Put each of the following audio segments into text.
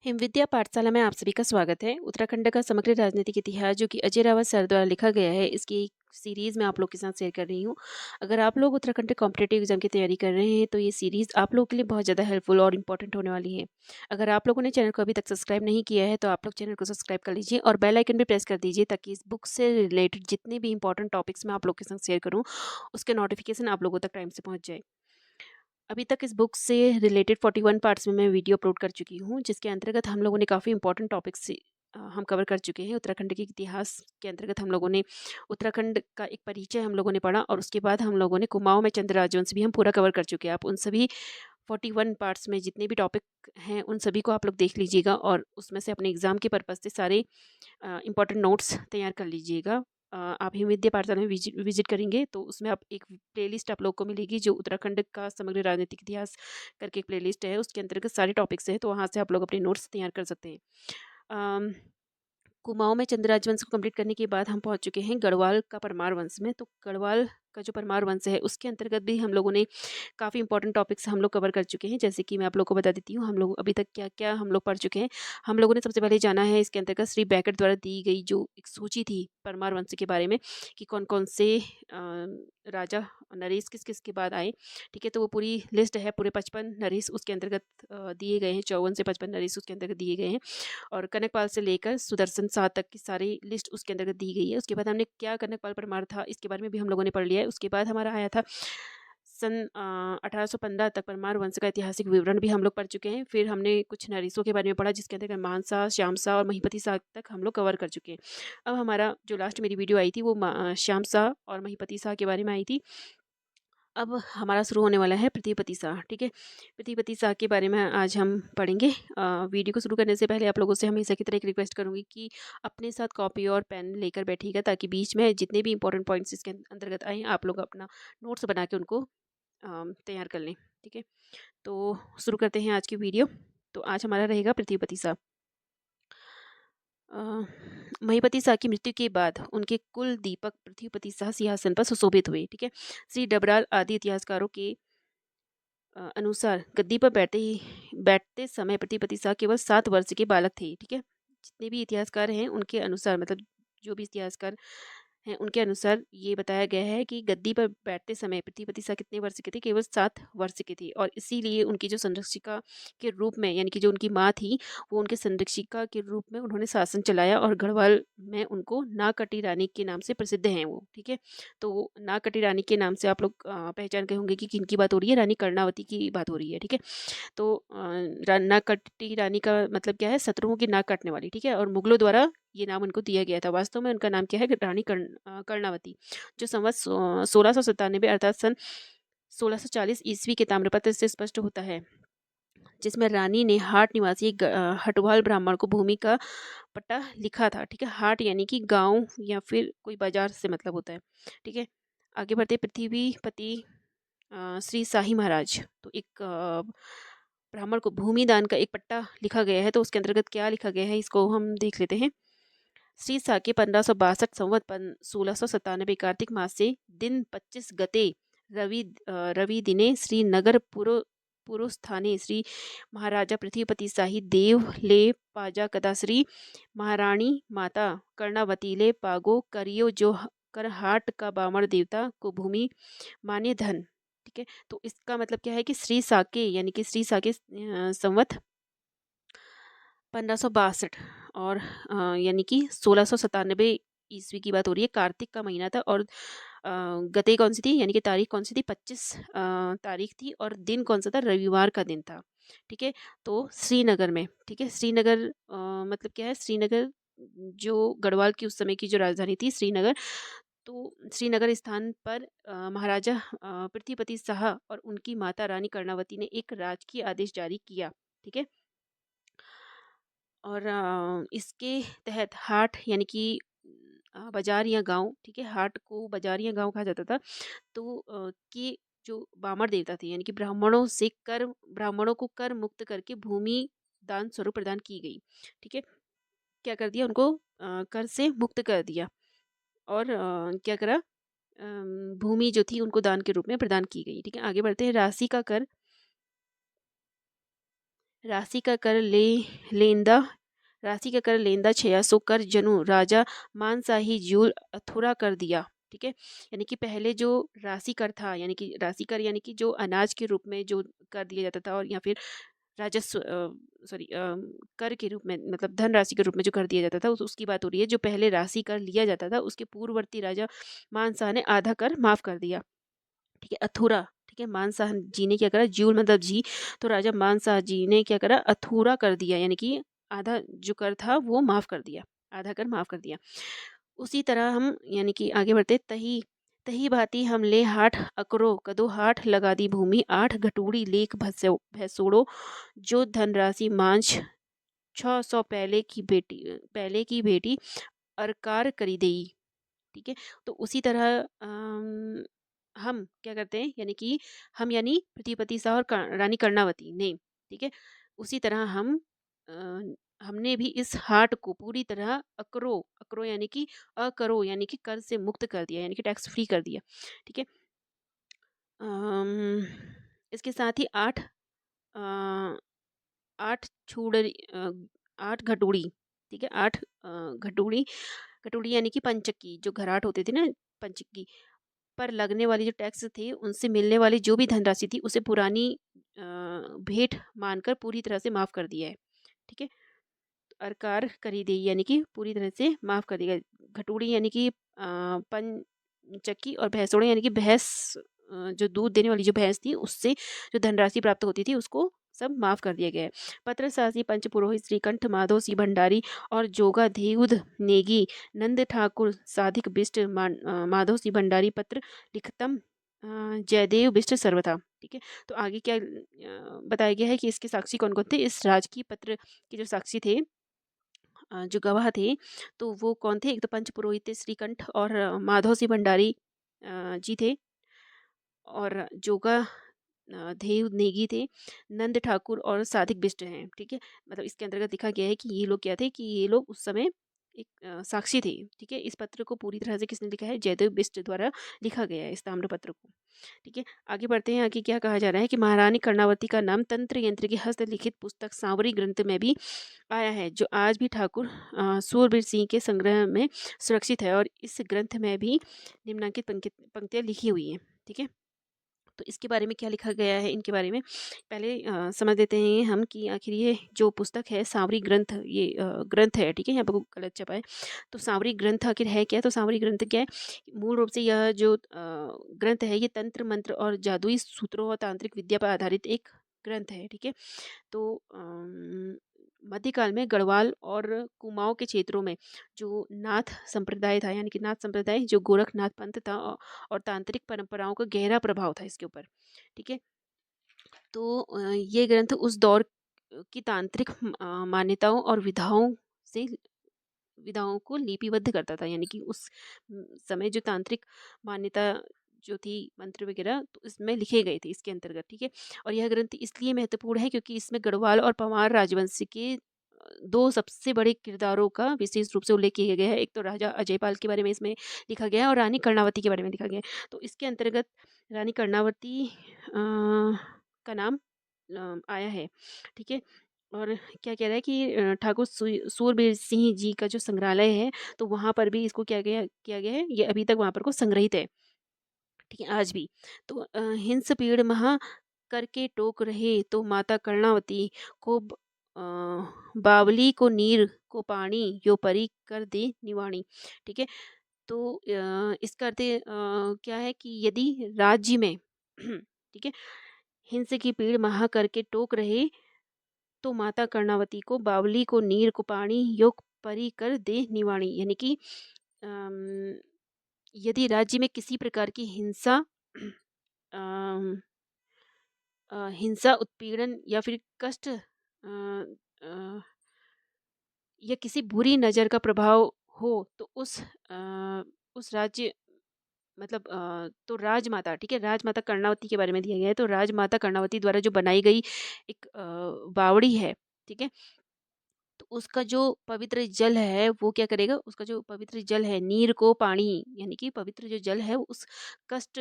हिमविद्या पाठशाला में आप सभी का स्वागत है। उत्तराखंड का समग्र राजनीतिक इतिहास जो कि अजय रावत सर द्वारा लिखा गया है, इसकी सीरीज़ मैं आप लोग के साथ शेयर कर रही हूँ। अगर आप लोग उत्तराखंड कॉम्पिटिटिव एग्जाम की तैयारी कर रहे हैं तो ये सीरीज़ आप लोगों के लिए बहुत ज़्यादा हेल्पफुल और इंपॉर्टेंट होने वाली है। अगर आप लोगों ने चैनल को अभी तक सब्सक्राइब नहीं किया है तो आप लोग चैनल को सब्सक्राइब कर लीजिए और बेल आइकन भी प्रेस कर दीजिए ताकि इस बुक से रिलेटेड जितने भी इंपॉर्टेंट टॉपिक्स मैं आप लोग के साथ शेयर करूँ उसके नोटिफिकेशन आप लोगों तक टाइम से पहुँच जाए। अभी तक इस बुक से रिलेटेड 41 पार्ट्स में मैं वीडियो अपलोड कर चुकी हूँ, जिसके अंतर्गत हम लोगों ने काफ़ी इंपॉर्टेंट टॉपिक्स हम कवर कर चुके हैं। उत्तराखंड के इतिहास के अंतर्गत हम लोगों ने उत्तराखंड का एक परिचय हम लोगों ने पढ़ा और उसके बाद हम लोगों ने कुमाऊं में चंद्र राजवंश भी हम पूरा कवर कर चुके हैं। आप उन सभी 41 पार्ट्स में जितने भी टॉपिक हैं उन सभी को आप लोग देख लीजिएगा और उसमें से अपने एग्ज़ाम के पर्पज़ से सारे इम्पोर्टेंट नोट्स तैयार कर लीजिएगा। आप हिमविद्या पाठशाला में विजिट करेंगे तो उसमें आप एक प्लेलिस्ट आप लोग को मिलेगी जो उत्तराखंड का समग्र राजनीतिक इतिहास करके एक प्लेलिस्ट है, उसके अंतर्गत सारे टॉपिक्स हैं, तो वहाँ से आप लोग अपने नोट्स तैयार कर सकते हैं। अम, कुमाऊं में चंद्र राजवंश को कंप्लीट करने के बाद हम पहुंच चुके हैं गढ़वाल का परमार वंश में। तो गढ़वाल का जो परमार वंश है उसके अंतर्गत भी हम लोगों ने काफ़ी इंपॉर्टेंट टॉपिक्स हम लोग कवर कर चुके हैं। जैसे कि मैं आप लोग को बता देती हूँ हम लोग अभी तक क्या क्या हम लोग पढ़ चुके हैं। हम लोगों ने सबसे पहले जाना है इसके अंतर्गत श्री बैकट द्वारा दी गई जो एक सूची थी परमार वंश के बारे में कि कौन कौन से राजा नरेश किस किस के बाद आए। ठीक है, तो वो पूरी लिस्ट है, पूरे 55 नरेश उसके अंतर्गत दिए गए हैं, 54 से 55 नरेश उसके अंतर्गत दिए गए हैं और कनकपाल से लेकर सुदर्शन शाह तक की सारी लिस्ट उसके अंतर्गत दी गई है। उसके बाद हमने क्या कनकपाल परमार था इसके बारे में भी हम लोगों ने पढ़ लिया है। उसके बाद हमारा आया था सन 1815 तक परमार वंश का ऐतिहासिक विवरण भी हम लोग पढ़ चुके हैं। फिर हमने कुछ नरेशों के बारे में पढ़ा जिसके अंतर्गत मानसा, श्याम शाह और महीपति शाह तक हम लोग कवर कर चुके हैं। अब हमारा जो लास्ट मेरी वीडियो आई थी वो श्याम शाह और महीपति शाह के बारे में आई थी। अब हमारा शुरू होने वाला है पृथ्वीपति शाह। ठीक है, पृथ्वीपति शाह के बारे में आज हम पढ़ेंगे। वीडियो को शुरू करने से पहले आप लोगों से हमेशा की तरह एक रिक्वेस्ट करूंगी कि अपने साथ कॉपी और पेन लेकर बैठिएगा ताकि बीच में जितने भी इंपॉर्टेंट पॉइंट्स इसके अंतर्गत आए आप लोग अपना नोट्स बना के उनको तैयार कर लें। ठीक है, तो शुरू करते हैं आज की वीडियो। तो आज हमारा रहेगा पृथ्वीपति शाह। अ, महीपति शाह की मृत्यु के बाद उनके कुल दीपक पृथ्वीपति शाह सिंहासन पर सुशोभित हुए। ठीक है, श्री डबराल आदि इतिहासकारों के अनुसार गद्दी पर बैठते समय पृथ्वीपति शाह केवल 7 वर्ष के बालक थे। ठीक है, जितने भी इतिहासकार हैं उनके अनुसार, मतलब जो भी इतिहासकार हैं उनके अनुसार ये बताया गया है कि गद्दी पर बैठते समय पृथ्वीपति शाह कितने वर्ष के थे, केवल 7 वर्ष के थे और इसीलिए उनकी जो संरक्षिका के रूप में, यानी कि जो उनकी माँ थी वो उनके संरक्षिका के रूप में उन्होंने शासन चलाया और गढ़वाल में उनको नाकटी रानी के नाम से प्रसिद्ध हैं वो। ठीक है, तो नाकटी रानी के नाम से आप लोग पहचान गए होंगे कि किनकी बात हो रही है, रानी कर्णावती की बात हो रही है। ठीक है, तो नाकटी रानी का मतलब क्या है, शत्रुओं की नाक काटने वाली। ठीक है, और मुगलों द्वारा ये नाम उनको दिया गया था। वास्तव में उनका नाम क्या है, रानी कर्णावती, जो संवत 1697 अर्थात सन 1640 ईस्वी के ताम्रपत्र से स्पष्ट होता है, जिसमें रानी ने हाट निवासी हटवाल ब्राह्मण को भूमि का पट्टा लिखा था। ठीक है, हाट यानी कि गांव या फिर कोई बाजार से मतलब होता है। ठीक है, आगे बढ़ते पृथ्वीपति श्री शाही महाराज। तो एक ब्राह्मण को भूमि दान का एक पट्टा लिखा गया है, तो उसके अंतर्गत क्या लिखा गया है इसको हम देख लेते हैं। श्री साके 1562 संवत 1697 कार्तिक मास से दिन 25 गते रवि दिने श्री नगर पुरुस्थाने श्री महाराजा पृथ्वीपति शाही देव ले पाजा कदा श्री महारानी माता कर्णावती ले पागो करियो जो कर हाट का बामण देवता को भूमि मान्य धन। ठीक है, तो इसका मतलब क्या है कि श्री साके यानी कि श्री साके संवत 1562 और यानी कि 1697 ईस्वी की बात हो रही है। कार्तिक का महीना था और गते कौन सी थी, यानी कि तारीख कौन सी थी, 25 तारीख थी और दिन कौन सा था, रविवार का दिन था। ठीक है, तो श्रीनगर में। ठीक है, श्रीनगर मतलब क्या है, श्रीनगर जो गढ़वाल की उस समय की जो राजधानी थी श्रीनगर, तो श्रीनगर स्थान पर महाराजा पृथ्वीपति शाह और उनकी माता रानी कर्णावती ने एक राजकीय आदेश जारी किया। ठीक है, और इसके तहत हाट यानी कि बाजार या गांव, ठीक है, हाट को बाजार या गांव कहा जाता था, तो कि जो बामर देवता थे यानी कि ब्राह्मणों को कर मुक्त करके भूमि दान स्वरूप प्रदान की गई। ठीक है, क्या कर दिया उनको, कर से मुक्त कर दिया और क्या करा, भूमि जो थी उनको दान के रूप में प्रदान की गई। ठीक है, आगे बढ़ते हैं। राशि का कर लेंदा राशि का कर लेंदा छया सो कर जनु राजा मानसाही ज्यूल अथुरा कर दिया। ठीक है, यानी कि पहले जो राशि कर था, यानी कि राशि कर यानी कि जो अनाज के रूप में जो कर दिया जाता था, और या फिर राजस्व सॉरी कर के रूप में, मतलब धन राशि के रूप में जो कर दिया जाता था, उसकी बात हो रही है। जो पहले राशि कर लिया जाता था उसके पूर्ववर्ती राजा मानसा ने आधा कर माफ कर दिया। ठीक है, अथुरा। ठीक है, मानसाह जी ने क्या करा, ज्यूल मतलब जी, तो राजा मानसाह जी ने क्या करा, अथूरा कर दिया, यानी कि आधा जो कर था वो माफ कर दिया, आधा कर माफ कर दिया। उसी तरह हम यानी कि आगे बढ़ते, तही तही भांति हम ले हाठ अकरो कदो हाठ लगा दी भूमि आठ घटूड़ी लेख भैसोड़ो जो धनराशि मांझ 600 पहले की बेटी अरकार करी देई। ठीक है, तो उसी तरह हम क्या करते हैं, यानी कि हम यानी प्रतिपति शाह और रानी कर्णावती ने, ठीक है, उसी तरह हम हमने भी इस हाट को पूरी तरह अकरो अकरो यानी कि अकरो यानी कि कर से मुक्त कर दिया, यानी कि टैक्स फ्री कर दिया। ठीक है, अम, इसके साथ ही अ, आठ छूड़री आठ घटोड़ी। ठीक है, आठ घटोड़ी घटोड़ी यानी कि पंचक्की, जो घराट होते थे ना, पंचक्की पर लगने वाली जो टैक्स थे, उनसे मिलने वाली जो भी धनराशि थी उसे पुरानी भेंट मानकर पूरी तरह से माफ कर दिया है। ठीक है, अरकार करी दी यानी कि पूरी तरह से माफ कर दिया। घटोड़ी यानी कि पंचक्की, और भैंसोड़े यानी कि भैंस, जो दूध देने वाली जो भैंस थी उससे जो धनराशि प्राप्त होती थी उसको सब माफ कर दिया गया है। पत्र सासी पंच पुरोहित श्रीकंठ माधव सी भंडारी और जोगा देउद नेगी नंद ठाकुर साधिक बिष्ट माधव सी भंडारी पत्र लिखतम जयदेव बिष्ट सर्वथा। ठीक है, तो आगे क्या बताया गया है कि इसके साक्षी कौन कौन थे। इस राजकीय पत्र के जो साक्षी थे, जो गवाह थे, तो वो कौन थे। एक तो पंच पुरोहित थे, श्रीकंठ और माधव सिंह भंडारी जी थे, और जोगा देव नेगी थे, नंद ठाकुर और साधिक बिष्ट हैं। ठीक है, मतलब इसके अंतर्गत लिखा गया है कि ये लोग क्या थे, कि ये लोग उस समय एक साक्षी थे। ठीक है, इस पत्र को पूरी तरह से किसने लिखा है, जयदेव बिष्ट द्वारा लिखा गया है इस ताम्र पत्र को। ठीक है, आगे बढ़ते हैं। आगे क्या कहा जा रहा है कि महारानी कर्णावती का नाम तंत्र यंत्र की हस्तलिखित पुस्तक सांवरी ग्रंथ में भी आया है, जो आज भी ठाकुर सूरबीर सिंह के संग्रह में सुरक्षित है, और इस ग्रंथ में भी निम्नांकित पंक्तियाँ लिखी हुई हैं। ठीक है, तो इसके बारे में क्या लिखा गया है, इनके बारे में पहले समझ लेते हैं हम कि आखिर ये जो पुस्तक है सांवरी ग्रंथ, ये ग्रंथ है। ठीक है, यहाँ पर गलत छपा है, तो सांवरी ग्रंथ आखिर है क्या। तो सांवरी ग्रंथ क्या है, मूल रूप से यह जो ग्रंथ है ये तंत्र मंत्र और जादुई सूत्रों और तांत्रिक विद्या पर आधारित एक ग्रंथ है। ठीक है, तो मध्यकाल में गढ़वाल और कुमाऊं के क्षेत्रों में जो नाथ संप्रदाय था, यानी कि नाथ संप्रदाय जो गोरखनाथ पंथ था, और तांत्रिक परंपराओं का गहरा प्रभाव था इसके ऊपर। ठीक है, तो ये ग्रंथ उस दौर की तांत्रिक मान्यताओं और से विधाओं को लिपिबद्ध करता था, यानी कि उस समय जो तांत्रिक मान्यता जो थी, मंत्र वगैरह, तो इसमें लिखे गए थे इसके अंतर्गत। ठीक है, और यह ग्रंथ इसलिए महत्वपूर्ण है क्योंकि इसमें गढ़वाल और पंवार राजवंश के दो सबसे बड़े किरदारों का विशेष रूप से उल्लेख किया गया है। एक तो राजा अजयपाल के बारे में इसमें लिखा गया है, और रानी कर्णावती के बारे में लिखा गया है। तो इसके अंतर्गत रानी कर्णावती का नाम आया है। ठीक है, और क्या कह रहा है कि ठाकुर सूरबीर सिंह जी का जो संग्रहालय है, तो वहाँ पर भी इसको किया गया है, ये अभी तक वहाँ पर को संग्रहित है। ठीक है, आज भी। तो हिंस पीड़ महा करके टोक रहे तो माता कर्णावती को बावली को नीर को पानी यो परी कर दे निवाणी। ठीक है, तो इसका अर्थ क्या है कि यदि राज्य में ठीक है, हिंस की पीड़ महा करके टोक रहे तो माता कर्णावती को बावली को नीर को पानी योग परी कर दे निवाणी, यानी कि अम, यदि राज्य में किसी प्रकार की हिंसा अम, हिंसा उत्पीड़न या फिर कष्ट अ, या किसी बुरी नज़र का प्रभाव हो, तो उस राज्य, मतलब तो राजमाता, ठीक है, राजमाता कर्णावती के बारे में दिया गया है। तो राजमाता कर्णावती द्वारा जो बनाई गई एक बावड़ी है, ठीक है, तो उसका जो पवित्र जल है वो क्या करेगा, उसका जो पवित्र जल है, नीर को पानी, यानी कि पवित्र जो जल है वो उस कष्ट,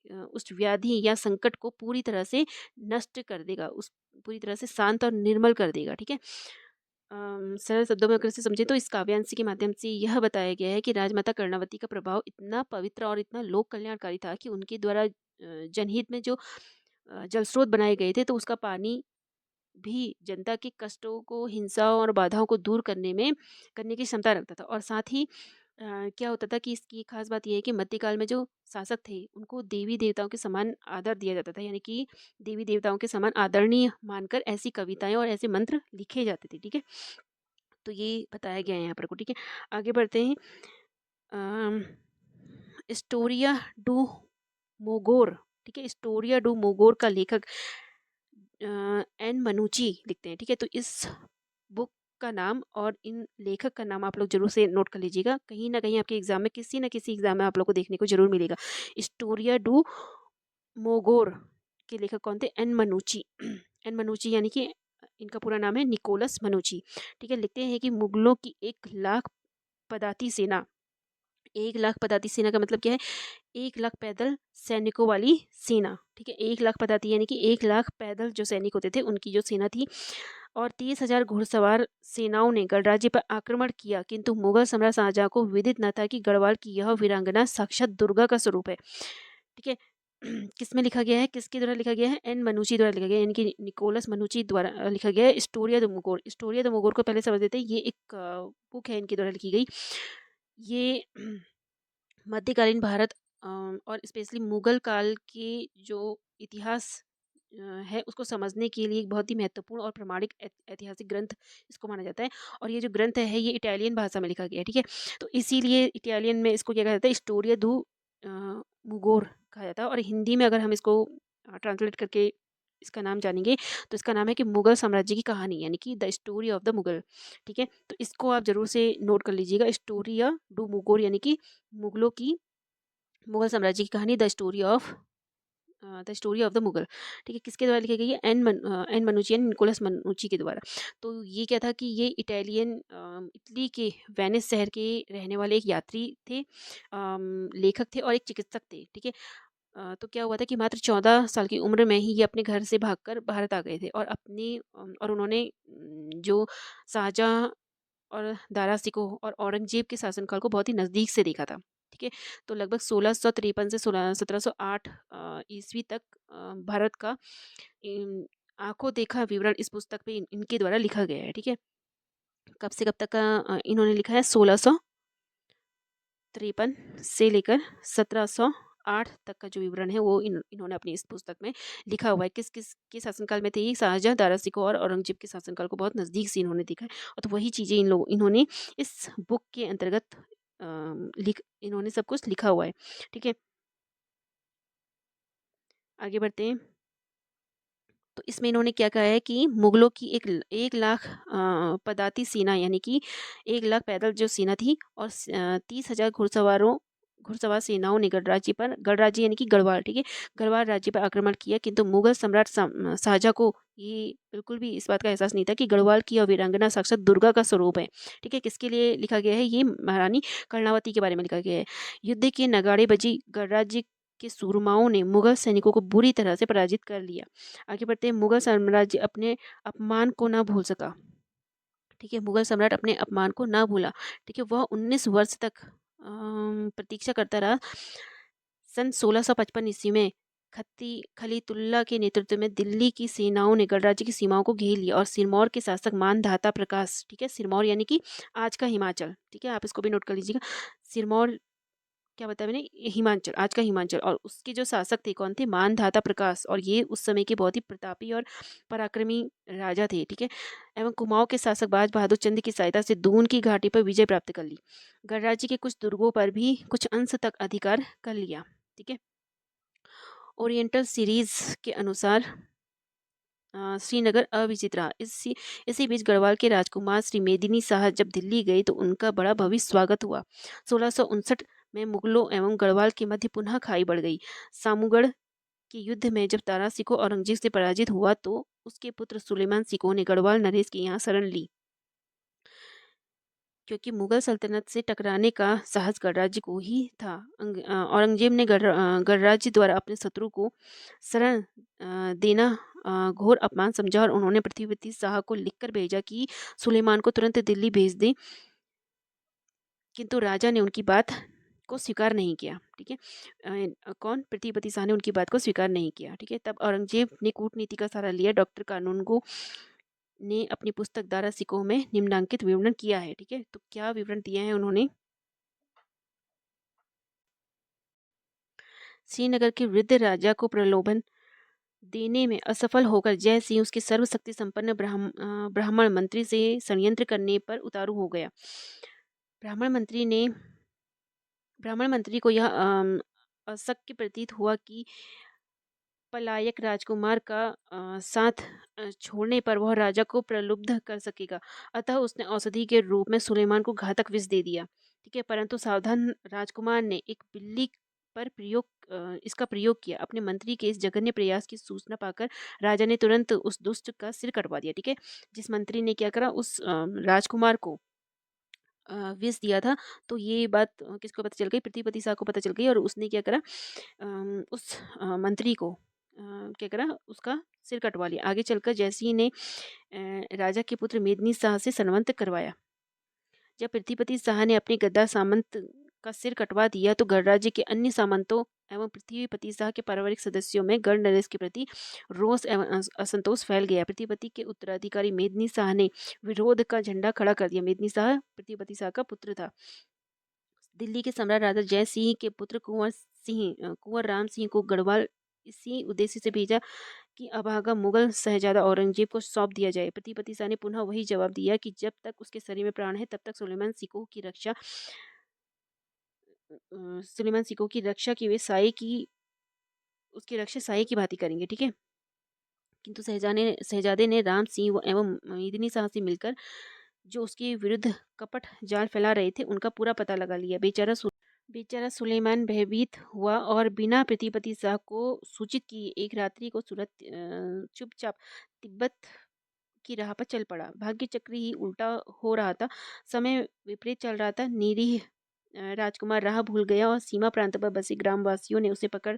उस व्याधि या संकट को पूरी तरह से नष्ट कर देगा, उस पूरी तरह से शांत और निर्मल कर देगा। ठीक है, सरल शब्दों में अगर इसे समझें तो इस काव्यांश के माध्यम से यह बताया गया है कि राजमाता कर्णावती का प्रभाव इतना पवित्र और इतना लोक कल्याणकारी था कि उनके द्वारा जनहित में जो जल स्रोत बनाए गए थे, तो उसका पानी भी जनता के कष्टों को, हिंसा और बाधाओं को दूर करने की क्षमता रखता था। और साथ ही क्या होता था कि इसकी एक खास बात ये है कि मध्यकाल में जो शासक थे उनको देवी देवताओं के समान आदर दिया जाता था, यानी कि देवी देवताओं के समान आदरणीय मानकर ऐसी कविताएं और ऐसे मंत्र लिखे जाते थे। ठीक है, तो ये बताया गया है यहाँ पर को। ठीक है, आगे बढ़ते हैं। अम, स्टोरिया डू मोगोर। ठीक है, स्टोरिया डू मोगोर का लेखक एन मनुची लिखते हैं। ठीक है, तो इस बुक का नाम और इन लेखक का नाम आप लोग जरूर से नोट कर लीजिएगा, कहीं ना कहीं आपके एग्जाम में, किसी न किसी एग्जाम में आप लोग को देखने को जरूर मिलेगा। स्टोरिया डू मोगोर के लेखक कौन थे? एन मनुची। एन मनुची यानी कि इनका पूरा नाम है निकोलस मनुची। ठीक है, लिखते हैं कि मुगलों की 1 लाख पदाती सेना, 1 लाख पदाती सेना का मतलब क्या है? 1 लाख पैदल सैनिकों वाली सेना। ठीक है, 1 लाख पदाती यानी कि 1 लाख पैदल जो सैनिक होते थे उनकी जो सेना थी, और 30,000 घुड़सवार सेनाओं ने गढ़राज्य पर आक्रमण किया, किंतु मुगल सम्राट शाहजहां को विदित न था कि गढ़वाल की यह वीरांगना साक्षात दुर्गा का स्वरूप है। ठीक है, किस में लिखा गया है, किसके द्वारा लिखा गया है? एन मनुची द्वारा लिखा गया है, यानी कि निकोलस मनुची द्वारा लिखा गया है। स्टोरिया द मुगोर। स्टोरिया द मुगोर को पहले समझ लेते हैं, ये एक बुक है इनके द्वारा लिखी गई। ये मध्यकालीन भारत और स्पेशली मुगल काल के जो इतिहास है उसको समझने के लिए एक बहुत ही महत्वपूर्ण और प्रामाणिक ऐतिहासिक ग्रंथ इसको माना जाता है। और ये जो ग्रंथ है ये इटालियन भाषा में लिखा गया है। ठीक है, तो इसीलिए इटालियन में इसको क्या कहा जाता है? स्टोरिया दू मुगोर कहा जाता है। और हिंदी में अगर हम इसको ट्रांसलेट करके इसका नाम जानेंगे तो इसका नाम है कि मुगल साम्राज्य की कहानी, यानी कि the story of the Mughal. ठीक है, तो इसको आप जरूर से नोट कर लीजिएगा, स्टोरिया डू मुगोर यानी कि मुगलों की, मुगल साम्राज्य की कहानी, the story of the Mughal. ठीक है, किसके द्वारा लिखी गई है? एन मनुची यानी निकोलस मनुची के द्वारा। तो ये क्या था कि ये इटली के वेनिस शहर के रहने वाले एक यात्री थे, लेखक थे और एक चिकित्सक थे। ठीक है, तो क्या हुआ था कि मात्र 14 साल की उम्र में ही ये अपने घर से भागकर भारत आ गए थे, और और उन्होंने जो शाहजहां और दारा सिकोह और औरंगजेब के शासनकाल को बहुत ही नज़दीक से देखा था। ठीक है, तो लगभग 1653 से 1708 ईस्वी तक भारत का आंखों देखा विवरण इस पुस्तक पे इनके द्वारा लिखा गया है। ठीक है, कब से कब तक का इन्होंने लिखा है? 1653 से लेकर 1708 तक का जो विवरण है वो इन्होंने अपनी इस पुस्तक में लिखा हुआ है। किस किस के शासनकाल में थे ये? शाहजहां, दारा सिकोह और औरंगजेब के शासनकाल को बहुत नज़दीक से इन्होंने देखा है। और तो वही चीज़ें इन्होंने इस बुक के अंतर्गत इन्होंने सब कुछ लिखा हुआ है। ठीक है, आगे बढ़ते हैं। तो इसमें इन्होंने क्या कहा है कि मुगलों की 1 लाख पदाती सेना, यानी कि 1 लाख पैदल जो सेना थी, और 30,000 घुड़सवार सेनाओं ने गढ़राज्य यानी कि गढ़वाल, ठीक है, गढ़वाल राज्य पर आक्रमण किया, किंतु मुगल सम्राट शाहजहां को ये बिल्कुल भी इस बात का एहसास नहीं था कि गढ़वाल की यह वीरांगना साक्षात दुर्गा का स्वरूप है। ठीक है, किसके लिए लिखा गया है? ये महारानी कर्णावती के बारे में लिखा गया है। युद्ध के नगाड़े बजी, गढ़राज्य के सूरमाओं ने मुगल सैनिकों को बुरी तरह से पराजित कर लिया। आगे बढ़ते हैं। मुगल साम्राज्य अपने अपमान को ना भूल सका। ठीक है, मुगल सम्राट अपने अपमान को ना भूला। ठीक है, वह 19 वर्ष तक प्रतीक्षा करता रहा। सन 1655 ईस्वी में खलीतुल्ला के नेतृत्व में दिल्ली की सेनाओं ने गढ़राज्य की सीमाओं को घेर लिया, और सिरमौर के शासक मानधाता प्रकाश, ठीक है, सिरमौर यानी कि आज का हिमाचल, ठीक है, आप इसको भी नोट कर लीजिएगा। सिरमौर क्या बताया मैंने? हिमाचल, आज का हिमाचल। और उसके जो शासक थे कौन थे? मानधाता प्रकाश, और ये उस समय के बहुत ही प्रतापी और पराक्रमी राजा थे। ठीक है, एवं कुमाऊं के शासक बाज बहादुर चंद की सहायता से दून की घाटी पर विजय प्राप्त कर ली। गढ़राज्य के कुछ दुर्गों पर भी कुछ अंश तक अधिकार कर लिया। ठीक है, ओरिएंटल सीरीज के अनुसार श्रीनगर अविजित रहा। इसी बीच गढ़वाल के राजकुमार श्री मेदिनी शाह जब दिल्ली गए तो उनका बड़ा भव्य स्वागत हुआ। 1659 में मुगलों एवं गढ़वाल के मध्य पुनः खाई बढ़ गई। सामूगढ़ के युद्ध में जब तारा सिकोह औरंगजेब से पराजित हुआ तो उसके पुत्र सुलेमान सिकोह ने गढ़वाल नरेश के यहाँ शरण ली। क्योंकि मुगल सल्तनत से टकराने का साहस गणराज्य को ही था। औरंगजेब ने गणराज्य द्वारा अपने शत्रु को शरण देना घोर अपमान समझा और उन्होंने पृथ्वीपति शाह को लिखकर भेजा कि सुलेमान को तुरंत दिल्ली भेज दें, किंतु राजा ने उनकी बात को स्वीकार नहीं किया। ठीक है, कौन? पृथ्वीपति शाह ने उनकी बात को स्वीकार नहीं किया। ठीक है, तब औरंगजेब ने कूटनीति का सहारा लिया। डॉक्टर कानूनगो ने अपनी पुस्तक दारा सिकोह में निम्नांकित विवरण किया है। ठीक है, तो क्या विवरण दिया है उन्होंने? श्रीनगर के वृद्ध राजा को प्रलोभन देने में असफल होकर जय सिंह उसके सर्वशक्ति संपन्न ब्राह्मण मंत्री से षड्यंत्र करने पर उतारू हो गया। ब्राह्मण मंत्री ने ब्राह्मण मंत्री को यह अशक्य प्रतीत हुआ कि पलायक राजकुमार का साथ छोड़ने पर वह राजा को प्रलुब्ध कर सकेगा। अतः उसने औषधि के रूप में सुलेमान को घातक विष दे दिया। ठीक है, परंतु सावधान राजकुमार ने एक बिल्ली पर इसका प्रयोग किया। अपने मंत्री के इस जघन्य प्रयास की सूचना पाकर राजा ने तुरंत उस दुष्ट का सिर कटवा दिया। ठीक है, जिस मंत्री ने क्या करा, उस राजकुमार को विष दिया था, तो ये बात किसको पता चल गई? पृथ्वीपति शाह को पता चल गई और उसने क्या करा, उस मंत्री को क्या करा, उसका सिर कटवा लिया। आगे चलकर जयसिंह ने राजा के पुत्र मेदिनी शाह से सन्मंत करवाया। जब पृथ्वीपति शाह ने अपने गद्दार सामंत का सिर कटवा दिया तो गणराज्य के अन्य सामंतों एवं पृथ्वीपति शाह के पारिवारिक सदस्यों में गण नरेश के प्रति रोष एवं असंतोष फैल गया। पृथ्वीपति के उत्तराधिकारी मेदिनी शाह ने विरोध का झंडा खड़ा कर दिया। मेदिनी शाह पृथ्वीपति शाह का पुत्र था। दिल्ली के सम्राट राजा जय सिंह के पुत्र कुंवर राम सिंह को गढ़वाल इसी उद्देश्य से भेजा कि अभागा मुगल शहजादा औरंगजेब को सौंप दिया जाए। पृथ्वीपति शाह ने पुनः वही जवाब दिया कि जब तक उसके शरीर में प्राण है तब तक सुलेमान सिकोह की रक्षा की वे साये की उसकी रक्षा साये की भांति करेंगे। ठीक है, किंतु शहजादे ने राम सिंह एवं मेदिनी शाह से मिलकर जो उसके विरुद्ध कपट जाल फैला रहे थे उनका पूरा पता लगा लिया। बेचारा सुलेमान भयभीत हुआ और बिना पृथ्वीपति शाह को सूचित किए एक रात्रि को चुपचाप तिब्बत की राह पर चल पड़ा। भाग्य चक्र ही उल्टा हो रहा था, समय विपरीत चल रहा था। निरीह राजकुमार राह भूल गया और सीमा प्रांत पर बसे ग्रामवासियों ने उसे पकड़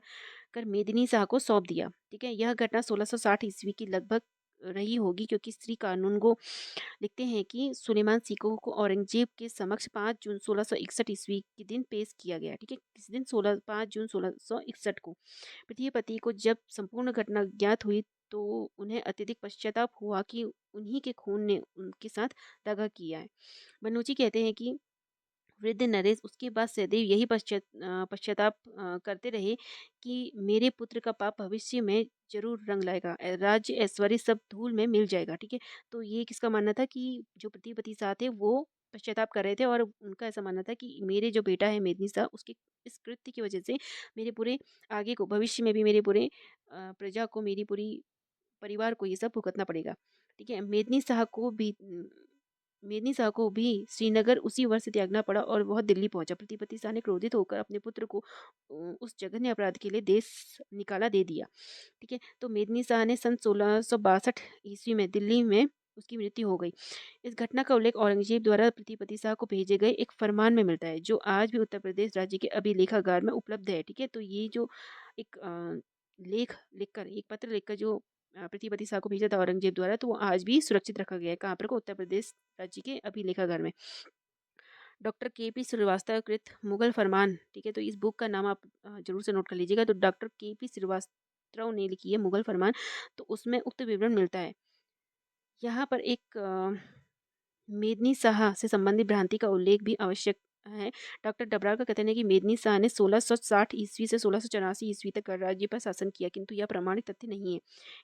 कर मेदिनी शाह को सौंप दिया। ठीक है, यह घटना 1660 ईस्वी की लगभग रही होगी, क्योंकि श्री कानूनगो लिखते हैं कि सुलेमान सिकोह को औरंगजेब के समक्ष 5 जून 1661 ईस्वी के दिन पेश किया गया। ठीक है, किस दिन? 5 जून 1661 को। पृथ्वीपति को जब संपूर्ण घटना ज्ञात हुई तो उन्हें अत्यधिक पश्चाताप हुआ कि उन्हीं के खून ने उनके साथ दगा किया है। बन्नूची कहते हैं कि वृद्ध नरेश उसके बाद सदैव यही पश्चाताप करते रहे कि मेरे पुत्र का पाप भविष्य में जरूर रंग लाएगा, राज्य ऐश्वर्य सब धूल में मिल जाएगा। ठीक है, तो ये किसका मानना था कि जो पृथ्वीपति शाह थे वो पश्चाताप कर रहे थे और उनका ऐसा मानना था कि मेरे जो बेटा है मेदिनी शाह, उसके इस कृत्य की वजह से मेरे पूरे आगे को, भविष्य में भी मेरे पूरे प्रजा को, मेरी पूरी परिवार को ये सब भुगतना पड़ेगा। ठीक है, मेदिनी शाह को भी श्रीनगर उसी वर्ष त्यागना पड़ा और वह दिल्ली पहुंचा। पृथ्वीपति शाह ने क्रोधित होकर अपने पुत्र को उस जघन्य अपराध के लिए देश निकाला दे दिया। ठीक है, तो मेदिनी शाह ने सन 1662 ईस्वी में दिल्ली में उसकी मृत्यु हो गई। इस घटना का उल्लेख औरंगजेब द्वारा पृथ्वीपति शाह को भेजे गए एक फरमान में मिलता है, जो आज भी उत्तर प्रदेश राज्य के अभिलेखागार में उपलब्ध है। ठीक है, तो ये जो एक एक पत्र लिखकर जो पृथ्वीपति शाह को भेजा था औरंगजेब द्वारा, तो वो आज भी सुरक्षित रखा गया है। कहाँ पर को? उत्तर प्रदेश राज्य के अभिलेखागार में। डॉक्टर के पी श्रीवास्तव कृत मुगल फरमान। ठीक है, तो इस बुक का नाम आप जरूर से नोट कर लीजिएगा। तो डॉक्टर के पी श्रीवास्तव ने लिखी है मुगल फरमान, तो उसमें उक्त विवरण मिलता है। यहाँ पर एक मेदिनी शाह से संबंधित भ्रांति का उल्लेख भी आवश्यक है। डॉक्टर डबरार का कथन है कि मेदिनी शाह ने 1660 ईस्वी से 1684 ईस्वी तक गणराज्य पर शासन किया, किंतु यह प्रमाणित तथ्य नहीं है।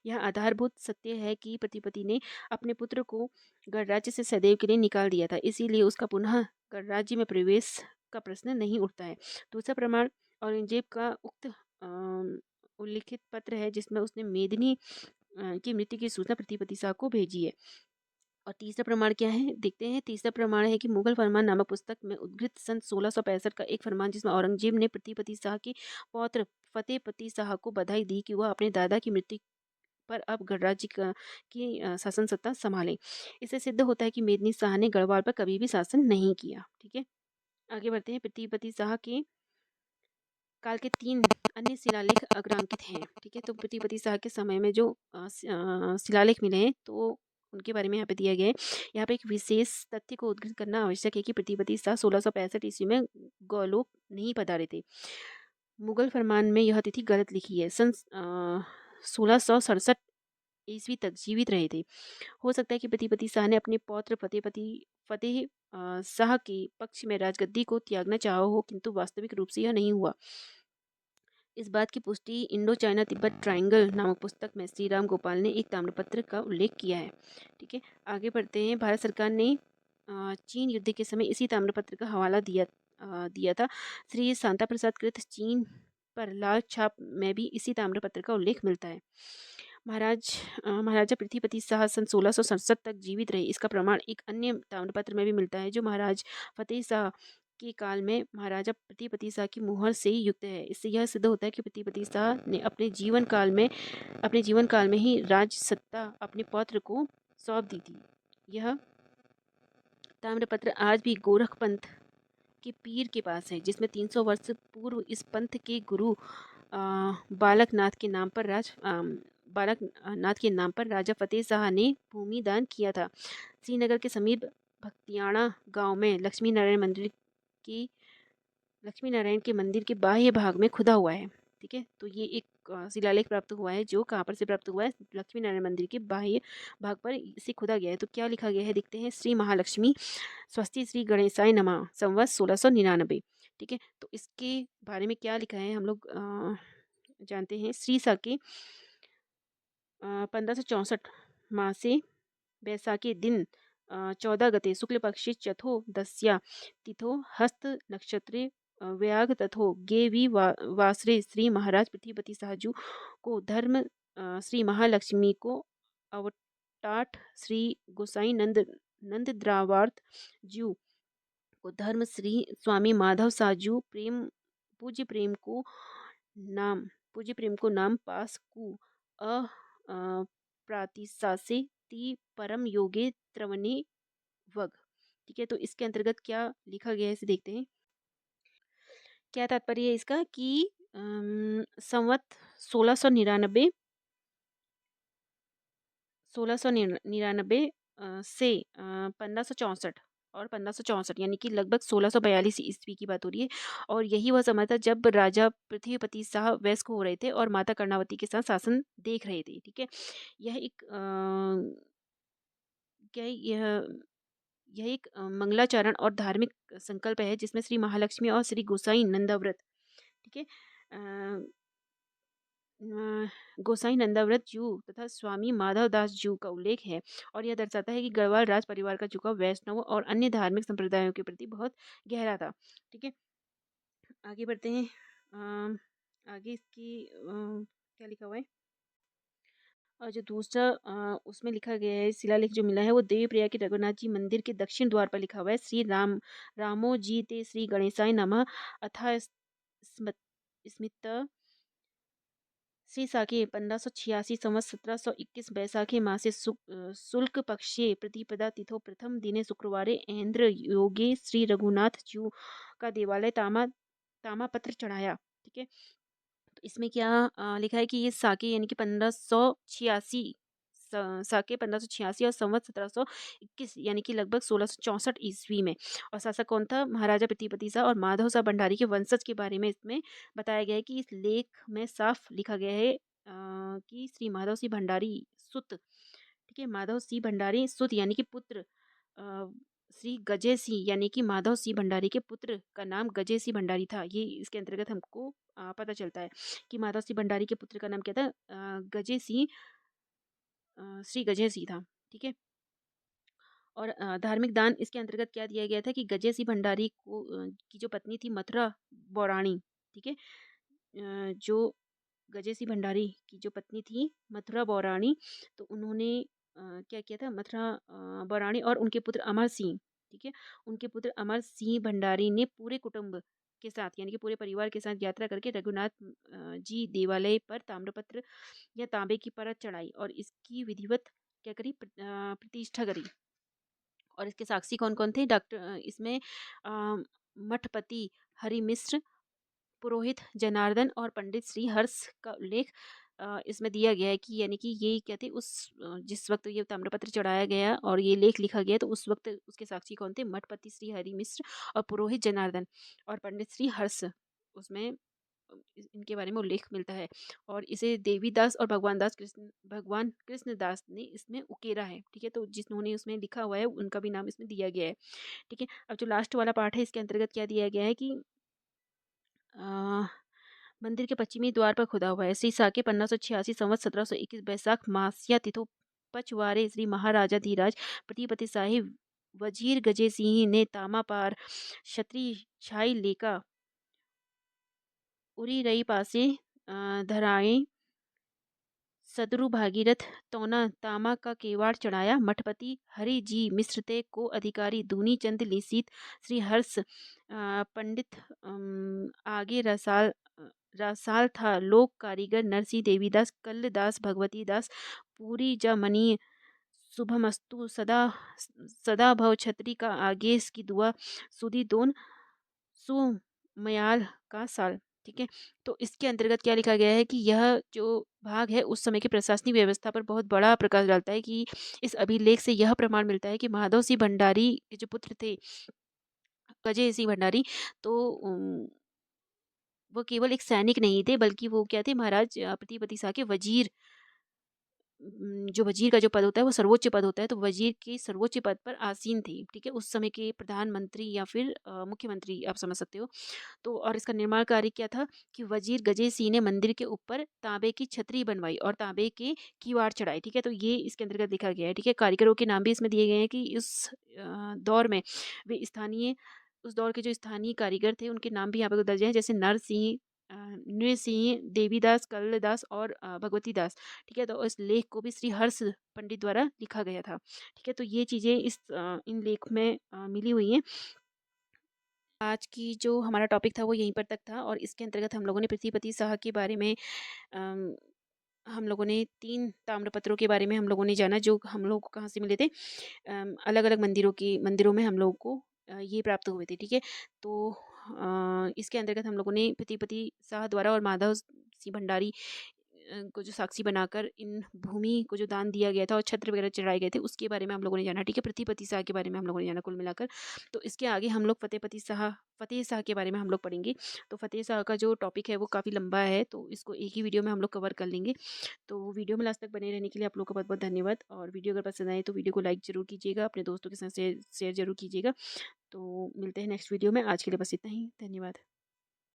यह आधारभूत सत्य है कि पृथ्वीपति ने अपने पुत्र को गणराज्य से सदैव के लिए निकाल दिया था, इसीलिए उसका पुनः गणराज्य में प्रवेश का प्रश्न नहीं उठता है। दूसरा प्रमाण औरंगजेब का उक्त उल्लिखित पत्र है, जिसमें उसने मेदिनी की मृत्यु की सूचना पृथ्वीपति शाह को भेजी है। और तीसरा प्रमाण क्या है, देखते हैं। तीसरा प्रमाण है कि मुगल फरमान नामक पुस्तक में उद्धृत सन 1665 का एक फरमान, जिसमें औरंगजेब ने पृथ्वीपति शाह के पौत्र फतेहपति शाह को बधाई दी कि वह अपने दादा की मृत्यु पर अब गणराज्य की शासन सत्ता संभालें। इससे सिद्ध होता है कि मेदिनी शाह ने गढ़वाल पर कभी भी शासन नहीं किया। ठीक है, आगे बढ़ते हैं। पृथ्वीपति शाह के काल के 3 अन्य शिलालेख अग्रांकित हैं। ठीक है, तो पृथ्वीपति शाह के समय में जो शिलालेख मिले हैं, तो उनके बारे में यहाँ पे दिया गया है। यहाँ पे एक विशेष तथ्य को उद्धृत करना आवश्यक है कि पृथ्वीपति शाह 1665 ईस्वी में गोलोक नहीं पधारे थे। मुगल फरमान में यह तिथि गलत लिखी है। सन 1667 ईस्वी तक जीवित रहे थे। हो सकता है कि पृथ्वीपति शाह ने अपने पौत्र फतेह शाह के पक्ष में राजगद्दी को त्यागना चाहा हो, किंतु वास्तविक रूप से यह नहीं हुआ। इस बात की पुष्टि इंडो चाइना तिब्बत ट्रायंगल नामक पुस्तक में श्री राम गोपाल ने एक ताम्रपत्र का उल्लेख किया है। ठीक है, आगे बढ़ते हैं। भारत सरकार ने चीन युद्ध के समय इसी ताम्रपत्र का हवाला दिया था। श्री शांता प्रसाद कृत चीन पर लाल छाप में भी इसी ताम्रपत्र का उल्लेख मिलता है। महाराजा पृथ्वीपति शाह सन 1667 तक जीवित रहे, इसका प्रमाण एक अन्य ताम्रपत्र में भी मिलता है, जो महाराज फतेह शाह के काल में महाराजा पृथ्वीपति शाह की मुहर से युक्त है। इससे यह सिद्ध होता है कि पृथ्वीपति शाह ने अपने जीवन काल में ही राज सत्ता अपने पौत्र को सौंप दी थी। यह ताम्रपत्र आज भी गोरख पंथ के पीर के पास है, जिसमें 300 वर्ष पूर्व इस पंथ के गुरु बालकनाथ के नाम पर राजा फतेह शाह ने भूमि दान किया था। श्रीनगर के समीप भक्तियाना गांव में लक्ष्मी नारायण के मंदिर के बाह्य भाग में खुदा हुआ है। ठीक है, तो ये एक शिलालेख प्राप्त हुआ है, जो कहाँ पर से प्राप्त हुआ है? लक्ष्मी नारायण मंदिर के बाह्य भाग पर इसे खुदा गया है। तो क्या लिखा गया है, देखते हैं। श्री महालक्ष्मी स्वस्ति श्री गणेशाय नमः, संवत 1699। ठीक है, तो इसके बारे में क्या लिखा है हम लोग जानते हैं। श्री साके 1564 मासे बैसाखी दिन 14 गते शुक्ल पक्षी चथो दस्या तिथो हस्त नक्षत्रे व्याग तथो गे वासरे श्री महाराज पृथ्वीपति साहजू को धर्म श्री महालक्ष्मी को अवटाट श्री गोसाई नंद द्रावार्थ जू को धर्म श्री स्वामी माधव साजू नाम पूज्य प्रेम को नाम पास कु प्रातिशासे ती परम योगे त्रवने वग। ठीक है, तो इसके अंतर्गत क्या लिखा गया है, इसे देखते हैं। क्या तात्पर्य है इसका कि संवत 1699 से 1564 और 1564 यानी कि लगभग 1642 ईस्वी की बात हो रही है। और यही वह समय था जब राजा पृथ्वीपति शाह वयस्क हो रहे थे और माता कर्णावती के साथ शासन देख रहे थे। ठीक है, यह एक क्या है, यह एक मंगलाचरण और धार्मिक संकल्प है, जिसमें श्री महालक्ष्मी और श्री गोसाई नंदाव्रत, ठीक है, गोसाई नंदाव्रत जू तथा स्वामी माधव दास जू का उल्लेख है। और यह दर्शाता है कि गढ़वाल राज परिवार का झुकाव वैष्णव और अन्य धार्मिक संप्रदायों के प्रति बहुत गहरा था। ठीक है, आगे बढ़ते हैं। आगे इसकी क्या लिखा हुआ है, और जो दूसरा उसमें लिखा गया है शिलालेख जो मिला है, वो देवी प्रयाग के रघुनाथ जी मंदिर के दक्षिण द्वार पर लिखा हुआ है। श्री रामो जी ते श्री गणेशाय नमः अथा स्मित श्री साके 1586 संवत 1721 बैसाखे मासे शुल्क पक्षे प्रतिपदा तिथो प्रथम दिने शुक्रवारे ऐन्द्र योगे श्री रघुनाथ जू का देवालय तामापत्र चढ़ाया। ठीक है, तो इसमें क्या लिखा है कि ये साके यानी कि 1586 साके 1586 और संवत 1721 यानी कि लगभग 1664 ईस्वी में। और शासक कौन था? महाराजा पृथ्वीपति शाह और माधव शाह भंडारी के वंशज के बारे में इसमें बताया गया है कि इस लेख में साफ लिखा गया है कि श्री माधव सिंह भंडारी सुत, ठीक है, माधव सिंह भंडारी सुत यानी कि पुत्र श्री गजय सिंह यानी कि माधव सिंह भंडारी के पुत्र का नाम गजय सिंह भंडारी था। ये इसके अंतर्गत हमको पता चलता है कि माधव सिंह भंडारी के पुत्र का नाम क्या था? गजय सिंह, श्री गजय सिंह था। ठीक है, और धार्मिक दान इसके अंतर्गत क्या दिया गया था कि गजय सिंह भंडारी को की जो पत्नी थी मथुरा बौराणी, ठीक है, जो गजय सिंह भंडारी की जो पत्नी थी मथुरा बौराणी, तो उन्होंने क्या किया था? मथुरा बौराणी और उनके पुत्र अमर सिंह, ठीक है, उनके पुत्र अमर सिंह भंडारी ने पूरे कुटुंब के साथ यानी कि पूरे परिवार के साथ यात्रा करके रघुनाथ जी देवालय पर ताम्रपत्र या तांबे की परत चढ़ाई और इसकी विधिवत क्या करी प्रतिष्ठा करी। और इसके साक्षी कौन-कौन थे? इसमें मठपति हरि मिश्र, पुरोहित जनार्दन और पंडित श्री हर्ष का उल्लेख इसमें दिया गया है कि यानी कि ये क्या थे जिस वक्त ये ताम्रपत्र चढ़ाया गया और ये लेख लिखा गया तो उस वक्त उसके साक्षी कौन थे? मठपति श्री हरि मिश्र और पुरोहित जनार्दन और पंडित श्री हर्ष। उसमें इनके बारे में उल्लेख मिलता है और इसे देवीदास और भगवान कृष्णदास ने इसमें उकेरा है। ठीक है, तो जिन्होंने उसमें लिखा हुआ है उनका भी नाम इसमें दिया गया है। ठीक है, अब जो लास्ट वाला पार्ट है इसके अंतर्गत क्या दिया गया है कि अ, मंदिर के पश्चिमी द्वार पर खुदा हुआ है। श्री साके 1586 संवत 1721 बैसाख मासिया तिथु पचवारे श्री महाराजा धीराज प्रतिपति साहिब वजीर गजे सिंह ने तामा पार क्षत्रि छाई लेका उरी रई पासे धराए सदरु भागीरथ तोना तामा का केवाड़ चढ़ाया। मठपति हरि जी मिश्रते को अधिकारी दूनी चंद लिसित श्री हर्ष पंडित आगे रसाल था लोक कारीगर नरसी देवीदास कल्लदास भगवती दास पूरी जमनी शुभमस्तु सदा सदा भव छत्री का आगे की दुआ सुधी दोन सुमयाल का साल। ठीक है, तो इसके अंतर्गत क्या लिखा गया है कि यह जो भाग है उस समय की प्रशासनिक व्यवस्था पर बहुत बड़ा प्रकाश डालता है कि इस अभिलेख से यह प्रमाण मिलता है कि माधव सिंह भंडारी के जो पुत्र थे अजय सिंह भंडारी, तो वो केवल एक सैनिक नहीं थे बल्कि वो क्या थे? महाराज प्रतिपति शाह के वजीर। जो वजीर का जो पद होता है वो सर्वोच्च पद होता है, तो वजीर के सर्वोच्च पद पर आसीन थे। ठीक है, उस समय के प्रधानमंत्री या फिर मुख्यमंत्री आप समझ सकते हो। तो और इसका निर्माण कार्य क्या था कि वजीर गजे सिंह ने मंदिर के ऊपर तांबे की छतरी बनवाई और तांबे के किवाड़ चढ़ाए। ठीक है, तो ये इसके अंतर्गत लिखा गया है। ठीक है, कारीगरों के नाम भी इसमें दिए गए हैं कि इस दौर में वे स्थानीय उस दौर के जो स्थानीय कारीगर थे उनके नाम भी यहाँ पे दर्ज हैं, जैसे नरसिंह नृसिंह देवीदास कल्लदास और भगवती दास। ठीक है, तो इस लेख को भी श्री हर्ष पंडित द्वारा लिखा गया था। ठीक है, तो ये चीज़ें इन लेख में मिली हुई हैं। आज की जो हमारा टॉपिक था वो यहीं पर तक था और इसके अंतर्गत हम लोगों ने पृथ्वीपति शाह के बारे में अम, हम लोगों ने 3 ताम्रपत्रों के बारे में हम लोगों ने जाना जो हम लोग को कहाँ से मिले थे। अलग-अलग मंदिरों में हम लोगों को ये प्राप्त हुए थे। ठीक है, तो इसके अंतर्गत हम लोगों ने पृथ्वीपति शाह द्वारा और माधव सिंह भंडारी को जो साक्षी बनाकर इन भूमि को जो दान दिया गया था और छत्र वगैरह चढ़ाए गए थे उसके बारे में हम लोगों ने जाना। ठीक है, पृथ्वीपति शाह के बारे में हम लोगों ने जाना कुल मिलाकर। तो इसके आगे हम लोग फतेह शाह के बारे में हम लोग पढ़ेंगे। तो फतेह शाह का जो टॉपिक है वो काफ़ी लंबा है, तो इसको एक ही वीडियो में हम लोग कवर कर लेंगे। तो वीडियो में लास्ट तक बने रहने के लिए आप लोग का बहुत बहुत धन्यवाद और वीडियो अगर पसंद आए तो वीडियो को लाइक ज़रूर कीजिएगा, अपने दोस्तों के साथ शेयर ज़रूर कीजिएगा। तो मिलते हैं नेक्स्ट वीडियो में। आज के लिए बस इतना ही। धन्यवाद।